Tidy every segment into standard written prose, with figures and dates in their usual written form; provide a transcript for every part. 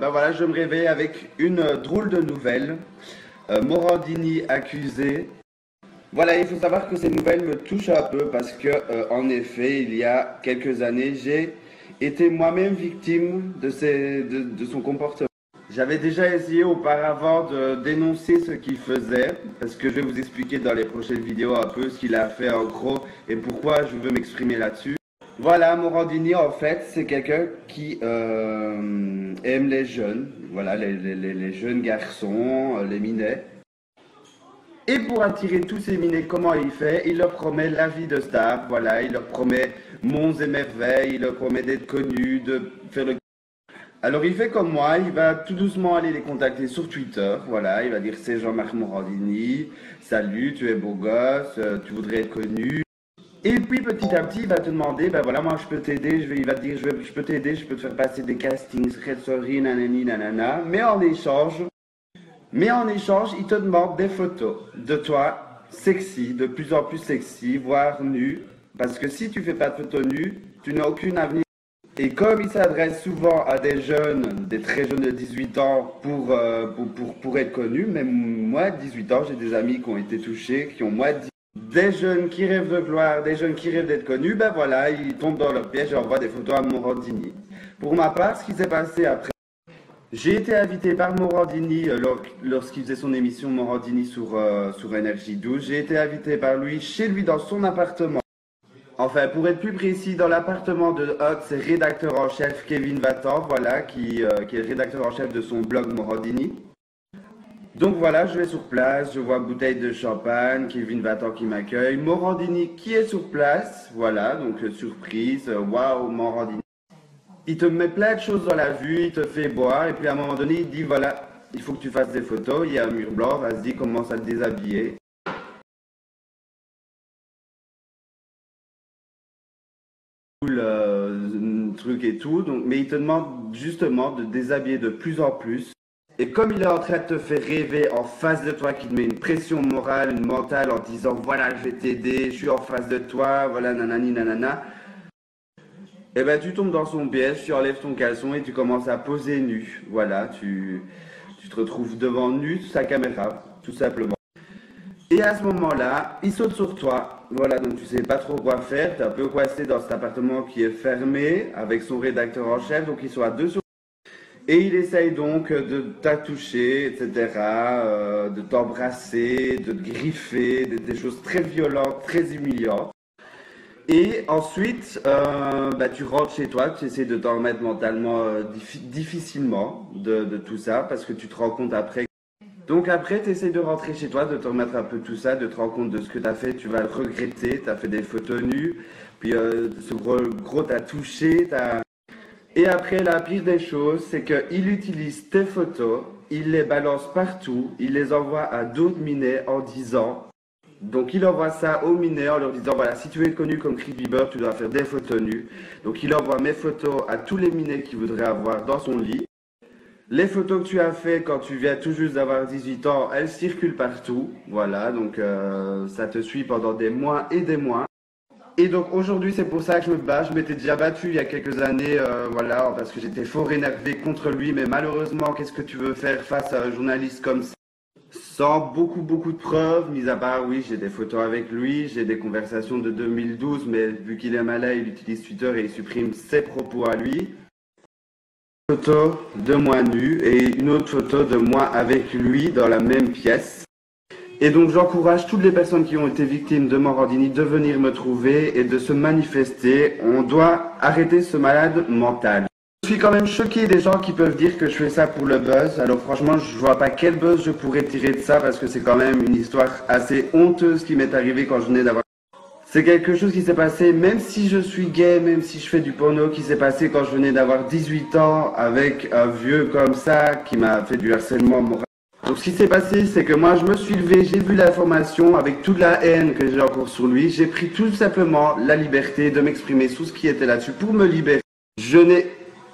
Alors voilà, je me réveille avec une drôle de nouvelle. Morandini accusé. Voilà, il faut savoir que ces nouvelles me touchent un peu parce que, en effet, il y a quelques années, j'ai été moi-même victime de son comportement. J'avais déjà essayé auparavant de dénoncer ce qu'il faisait, parce que je vais vous expliquer dans les prochaines vidéos un peu ce qu'il a fait en gros et pourquoi je veux m'exprimer là-dessus. Voilà, Morandini, en fait, c'est quelqu'un qui aime les jeunes, voilà, les jeunes garçons, les minets. Et pour attirer tous ces minets, comment il fait? Il leur promet la vie de star, voilà, il leur promet monts et merveilles, il leur promet d'être connu, de faire le... Alors il fait comme moi, il va tout doucement aller les contacter sur Twitter, voilà, il va dire c'est Jean-Marc Morandini, salut, tu es beau gosse, tu voudrais être connu. Et puis petit à petit, il va te demander, ben voilà, moi je peux t'aider, il va te dire, je peux t'aider, je peux te faire passer des castings, Red Story, nanani, nanana, mais en échange, il te demande des photos de toi, sexy, de plus en plus sexy, voire nu, parce que si tu fais pas de photos nues, tu n'as aucun avenir. Et comme il s'adresse souvent à des jeunes, des très jeunes de 18 ans pour être connus, même moi, 18 ans, j'ai des amis qui ont été touchés, qui ont moins de des jeunes qui rêvent de gloire, des jeunes qui rêvent d'être connus, ben voilà, ils tombent dans leur piège et envoient des photos à Morandini. Pour ma part, ce qui s'est passé après, j'ai été invité par Morandini lorsqu'il faisait son émission Morandini sur Énergie 12. J'ai été invité par lui chez lui dans son appartement. Enfin, pour être plus précis, dans l'appartement de ses rédacteur en chef Kevin Vatan, voilà, qui est le rédacteur en chef de son blog Morandini. Donc voilà, je vais sur place, je vois bouteille de champagne, Kevin Vatan qui m'accueille, Morandini qui est sur place, voilà, donc surprise, waouh, Morandini. Il te met plein de choses dans la vue, il te fait boire, et puis à un moment donné, il dit voilà, il faut que tu fasses des photos, il y a un mur blanc, vas-y, commence à te déshabiller. Le truc et tout, donc, mais il te demande justement de te déshabiller de plus en plus. Et comme il est en train de te faire rêver en face de toi, qui te met une pression morale, une mentale en disant voilà, je vais t'aider, je suis en face de toi, voilà, nanani, nanana. Et ben tu tombes dans son piège, tu enlèves ton caleçon et tu commences à poser nu. Voilà, tu te retrouves devant nu sa caméra, tout simplement. Et à ce moment-là, il saute sur toi. Voilà, donc tu sais pas trop quoi faire, tu es un peu coincé dans cet appartement qui est fermé avec son rédacteur en chef, donc ils sont à deux sur. Et il essaye donc de t'attoucher, etc., de t'embrasser, de te griffer, des choses très violentes, très humiliantes. Et ensuite, tu rentres chez toi, tu essaies de t'en remettre mentalement difficilement de tout ça, parce que tu te rends compte après. Donc après, tu essaies de rentrer chez toi, de te remettre un peu tout ça, de te rendre compte de ce que tu as fait, tu vas le regretter, tu as fait des photos nues, puis ce gros t'a touché, Et après, la pire des choses, c'est qu'il utilise tes photos, il les balance partout, il les envoie à d'autres minets en disant... Donc il envoie ça aux minets en leur disant, voilà, si tu veux être connu comme Chris Bieber, tu dois faire des photos nues. Donc il envoie mes photos à tous les minets qu'il voudrait avoir dans son lit. Les photos que tu as fait quand tu viens tout juste d'avoir 18 ans, elles circulent partout. Voilà, donc ça te suit pendant des mois et des mois. Et donc aujourd'hui, c'est pour ça que je me bats. Je m'étais déjà battu il y a quelques années, voilà, parce que j'étais fort énervé contre lui. Mais malheureusement, qu'est-ce que tu veux faire face à un journaliste comme ça? Sans beaucoup de preuves, mis à part, oui, j'ai des photos avec lui, j'ai des conversations de 2012, mais vu qu'il est malade, il utilise Twitter et il supprime ses propos à lui. Une photo de moi nu et une autre photo de moi avec lui dans la même pièce. Et donc j'encourage toutes les personnes qui ont été victimes de Morandini de venir me trouver et de se manifester. On doit arrêter ce malade mental. Je suis quand même choqué des gens qui peuvent dire que je fais ça pour le buzz. Alors franchement, je vois pas quel buzz je pourrais tirer de ça parce que c'est quand même une histoire assez honteuse qui m'est arrivée quand je venais d'avoir... C'est quelque chose qui s'est passé, même si je suis gay, même si je fais du porno, qui s'est passé quand je venais d'avoir 18 ans avec un vieux comme ça qui m'a fait du harcèlement moral. Donc ce qui s'est passé, c'est que moi je me suis levé, j'ai vu l'information avec toute la haine que j'ai encore sur lui. J'ai pris tout simplement la liberté de m'exprimer sur ce qui était là-dessus pour me libérer. Je n'ai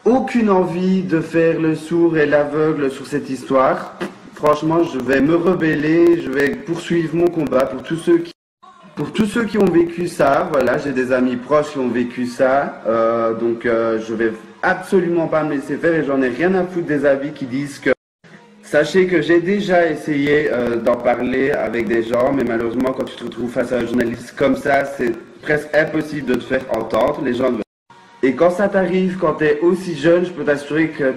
aucune envie de faire le sourd et l'aveugle sur cette histoire. Franchement, je vais me rebeller, je vais poursuivre mon combat pour tous ceux qui ont vécu ça. Voilà, j'ai des amis proches qui ont vécu ça. Donc je vais absolument pas me laisser faire et j'en ai rien à foutre des avis qui disent que... Sachez que j'ai déjà essayé d'en parler avec des gens, mais malheureusement, quand tu te retrouves face à un journaliste comme ça, c'est presque impossible de te faire entendre. Les gens... Et quand ça t'arrive, quand tu es aussi jeune, je peux t'assurer que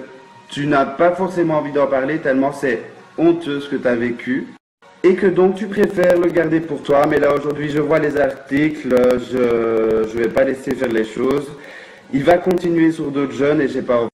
tu n'as pas forcément envie d'en parler tellement c'est honteux ce que tu as vécu. Et que donc tu préfères le garder pour toi. Mais là aujourd'hui je vois les articles, je vais pas laisser faire les choses. Il va continuer sur d'autres jeunes et j'ai pas envie.